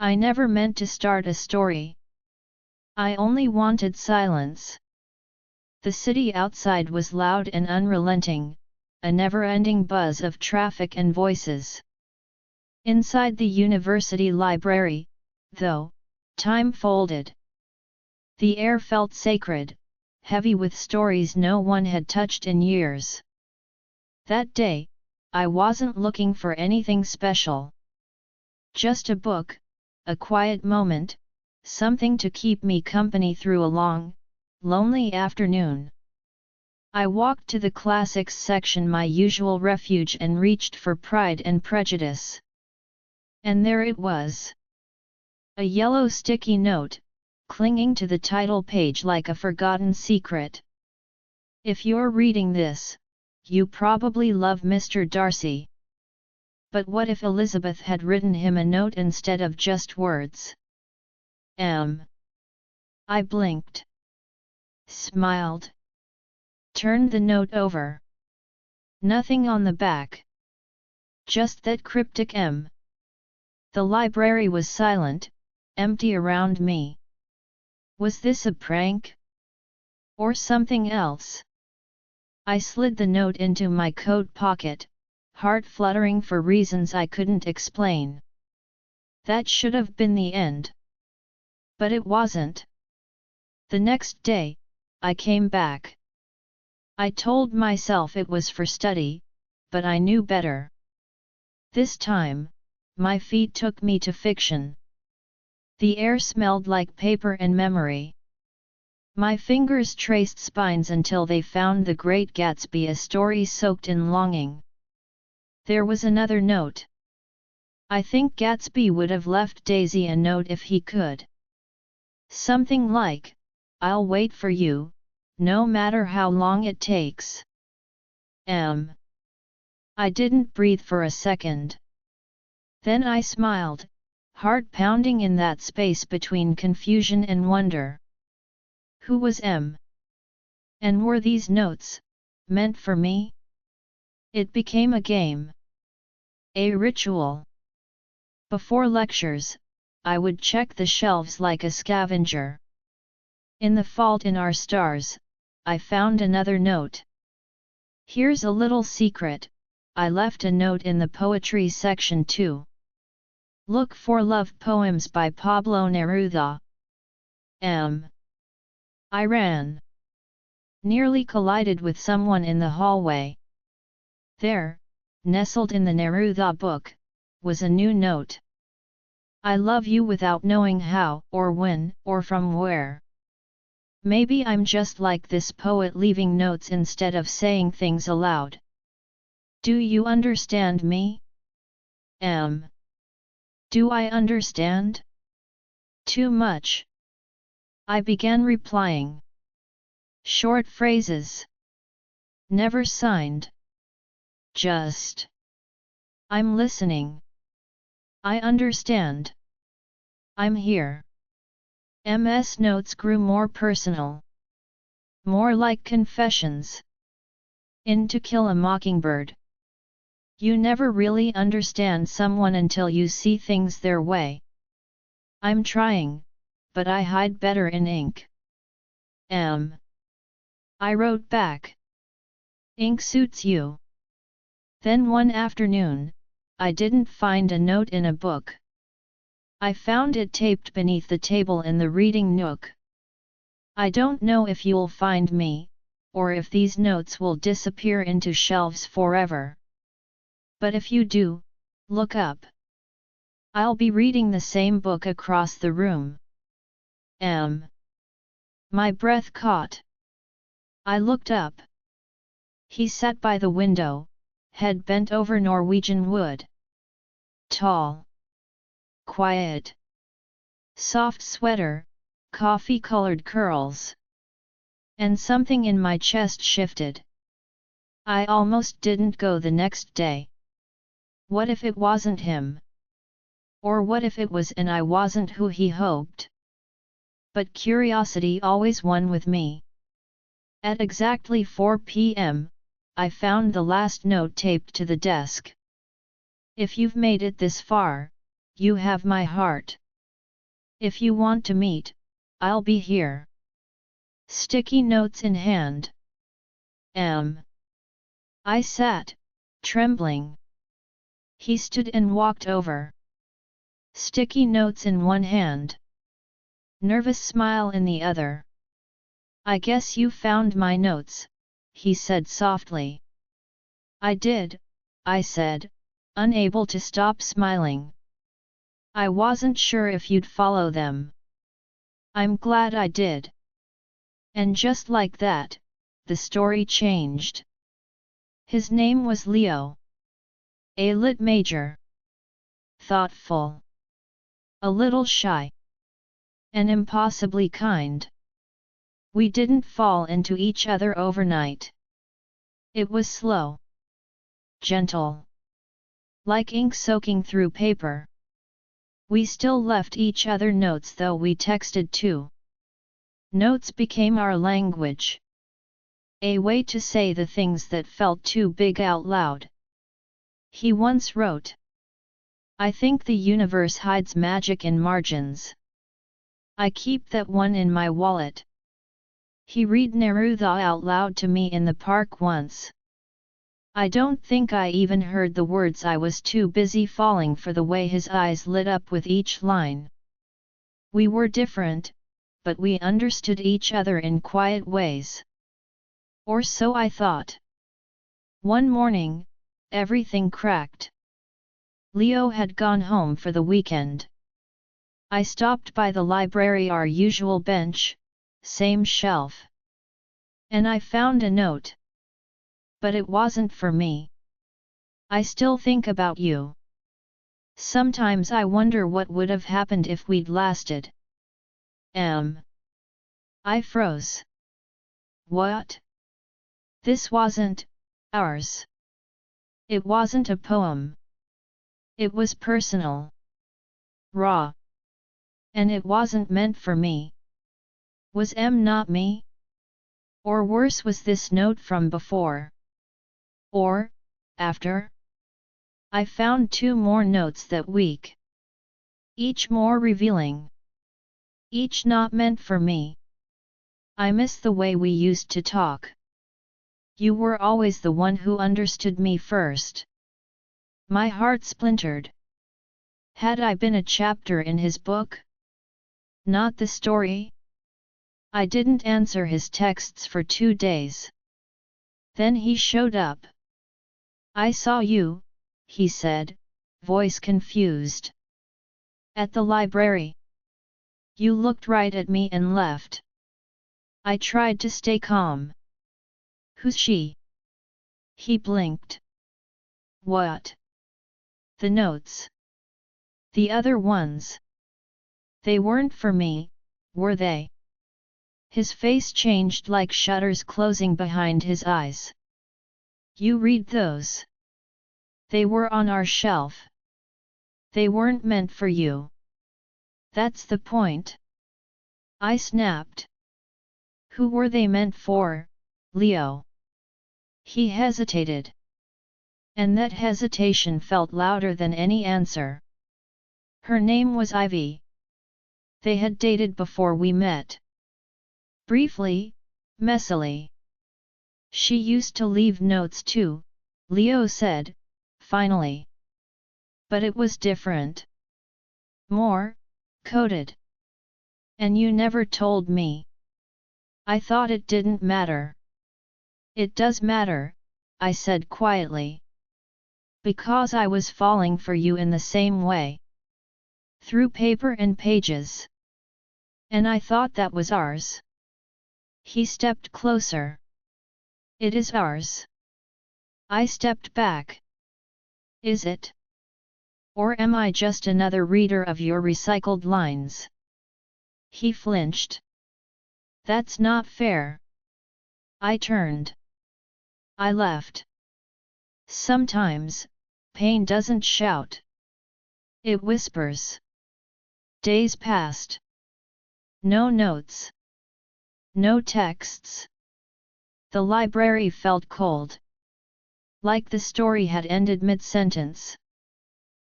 I never meant to start a story. I only wanted silence. The city outside was loud and unrelenting, a never-ending buzz of traffic and voices. Inside the university library, though, time folded. The air felt sacred, heavy with stories no one had touched in years. That day, I wasn't looking for anything special. Just a book, a quiet moment, something to keep me company through a long, lonely afternoon. I walked to the classics section, my usual refuge, and reached for Pride and Prejudice. And there it was. A yellow sticky note, clinging to the title page like a forgotten secret. If you're reading this, you probably love Mr. Darcy. But what if Elizabeth had written him a note instead of just words? I blinked. Smiled. Turned the note over. Nothing on the back. Just that cryptic M. The library was silent, empty around me. Was this a prank? Or something else? I slid the note into my coat pocket, heart fluttering for reasons I couldn't explain. That should have been the end. But it wasn't. The next day, I came back. I told myself it was for study, but I knew better. This time, my feet took me to fiction. The air smelled like paper and memory. My fingers traced spines until they found The Great Gatsby, a story soaked in longing. There was another note. I think Gatsby would have left Daisy a note if he could. Something like, "I'll wait for you, no matter how long it takes." I didn't breathe for a second. Then I smiled, heart pounding in that space between confusion and wonder. Who was M? And were these notes meant for me? It became a game. A ritual. Before lectures, I would check the shelves like a scavenger. In The Fault in Our Stars, I found another note. Here's a little secret, I left a note in the poetry section too. Look for love poems by Pablo Neruda. I ran. Nearly collided with someone in the hallway. There, nestled in the Neruda book, was a new note. I love you without knowing how, or when, or from where. Maybe I'm just like this poet, leaving notes instead of saying things aloud. Do you understand me? Do I understand? Too much. I began replying. Short phrases. Never signed. Just. I'm listening. I understand. I'm here. MS notes grew more personal. More like confessions. In To Kill a Mockingbird. You never really understand someone until you see things their way. I'm trying, but I hide better in ink. I wrote back. Ink suits you. Then one afternoon, I didn't find a note in a book. I found it taped beneath the table in the reading nook. I don't know if you'll find me, or if these notes will disappear into shelves forever. But if you do, look up. I'll be reading the same book across the room. My breath caught. I looked up. He sat by the window, head bent over Norwegian wood. Tall. Quiet. Soft sweater, coffee-colored curls. And something in my chest shifted. I almost didn't go the next day. What if it wasn't him? Or what if it was and I wasn't who he hoped? But curiosity always won with me. At exactly 4 p.m., I found the last note taped to the desk. If you've made it this far, you have my heart. If you want to meet, I'll be here. Sticky notes in hand. I sat, trembling. He stood and walked over. Sticky notes in one hand. Nervous smile in the other. I guess you found my notes, he said softly. I did, I said, unable to stop smiling. I wasn't sure if you'd follow them. I'm glad I did. And just like that, the story changed. His name was Leo. A lit major. Thoughtful. A little shy. And impossibly kind. We didn't fall into each other overnight. It was slow. Gentle. Like ink soaking through paper. We still left each other notes though we texted too. Notes became our language. A way to say the things that felt too big out loud. He once wrote, I think the universe hides magic in margins. I keep that one in my wallet. He read Neruda out loud to me in the park once. I don't think I even heard the words. I was too busy falling for the way his eyes lit up with each line. We were different, but we understood each other in quiet ways. Or so I thought. One morning, everything cracked. Leo had gone home for the weekend. I stopped by the library, our usual bench, same shelf. And I found a note. But it wasn't for me. I still think about you. Sometimes I wonder what would have happened if we'd lasted. I froze. What? This wasn't ours. It wasn't a poem. It was personal. Raw. And it wasn't meant for me. Was not me? Or worse, was this note from before? Or, after? I found 2 more notes that week. Each more revealing. Each not meant for me. I miss the way we used to talk. You were always the one who understood me first. My heart splintered. Had I been a chapter in his book? Not the story? I didn't answer his texts for 2 days. Then he showed up. I saw you, he said, voice confused. At the library. You looked right at me and left. I tried to stay calm. Who's she? He blinked. What? The notes. The other ones. They weren't for me, were they? His face changed like shutters closing behind his eyes. You read those? They were on our shelf. They weren't meant for you. That's the point. I snapped. Who were they meant for, Leo? He hesitated. And that hesitation felt louder than any answer. Her name was Ivy. They had dated before we met. Briefly, messily. She used to leave notes too, Leo said, finally. But it was different. More coded. And you never told me. I thought it didn't matter. It does matter, I said quietly. Because I was falling for you in the same way. Through paper and pages. And I thought that was ours. He stepped closer. It is ours. I stepped back. Is it? Or am I just another reader of your recycled lines? He flinched. That's not fair. I turned. I left. Sometimes, pain doesn't shout. It whispers. Days passed. No notes. No texts. The library felt cold. Like the story had ended mid-sentence.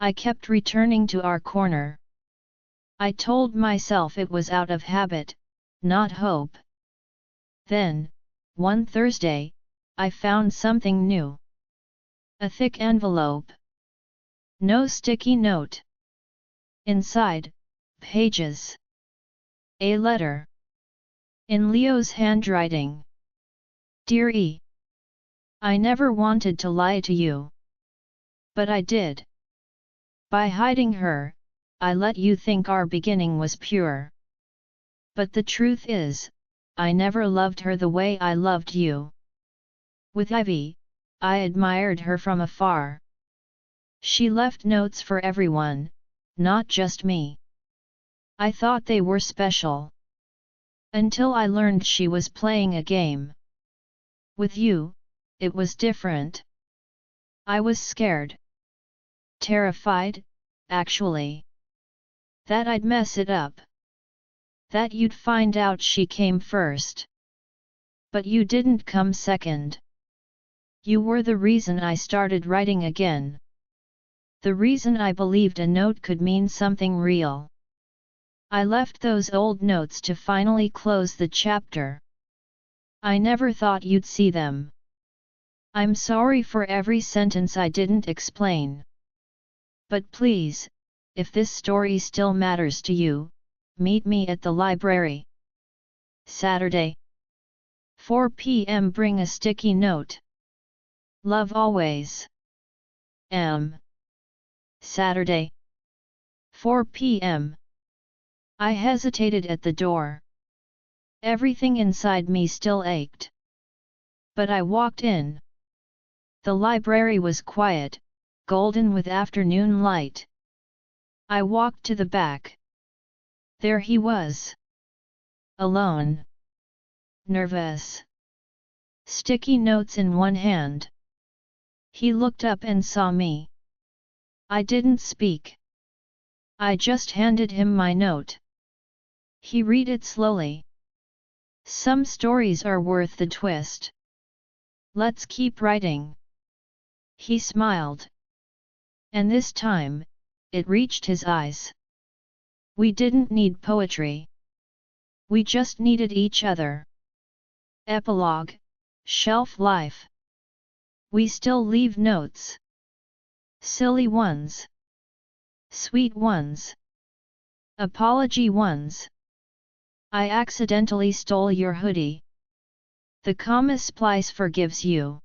I kept returning to our corner. I told myself it was out of habit, not hope. Then, one Thursday, I found something new. A thick envelope. No sticky note. Inside, pages. A letter. In Leo's handwriting. Dear E. I never wanted to lie to you. But I did. By hiding her, I let you think our beginning was pure. But the truth is, I never loved her the way I loved you. With Ivy, I admired her from afar. She left notes for everyone, not just me. I thought they were special. Until I learned she was playing a game. With you, it was different. I was scared. Terrified, actually. That I'd mess it up. That you'd find out she came first. But you didn't come second. You were the reason I started writing again. The reason I believed a note could mean something real. I left those old notes to finally close the chapter. I never thought you'd see them. I'm sorry for every sentence I didn't explain. But please, if this story still matters to you, meet me at the library. Saturday. 4 p.m. Bring a sticky note. Love always. M. Saturday. 4 p.m. I hesitated at the door. Everything inside me still ached. But I walked in. The library was quiet, golden with afternoon light. I walked to the back. There he was. Alone. Nervous. Sticky notes in one hand. He looked up and saw me. I didn't speak. I just handed him my note. He read it slowly. Some stories are worth the twist. Let's keep writing. He smiled. And this time, it reached his eyes. We didn't need poetry. We just needed each other. Epilogue, shelf life. We still leave notes. Silly ones. Sweet ones. Apology ones. I accidentally stole your hoodie. The comma splice forgives you.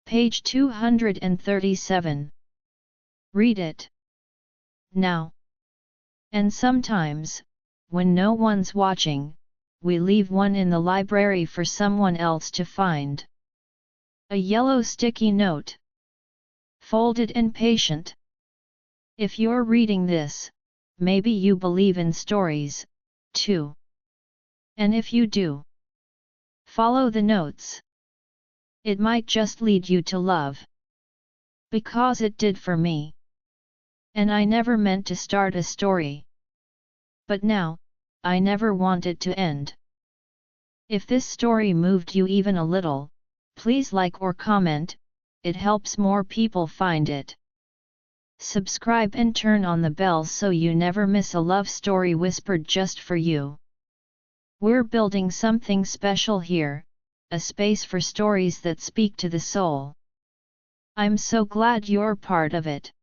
Page 237. Read it. Now. And sometimes, when no one's watching, we leave one in the library for someone else to find. A yellow sticky note. Folded and patient. If you're reading this, maybe you believe in stories, too. And if you do, follow the notes. It might just lead you to love. Because it did for me. And I never meant to start a story. But now, I never want it to end. If this story moved you even a little, please like or comment, it helps more people find it. Subscribe and turn on the bell so you never miss a love story whispered just for you. We're building something special here, a space for stories that speak to the soul. I'm so glad you're part of it.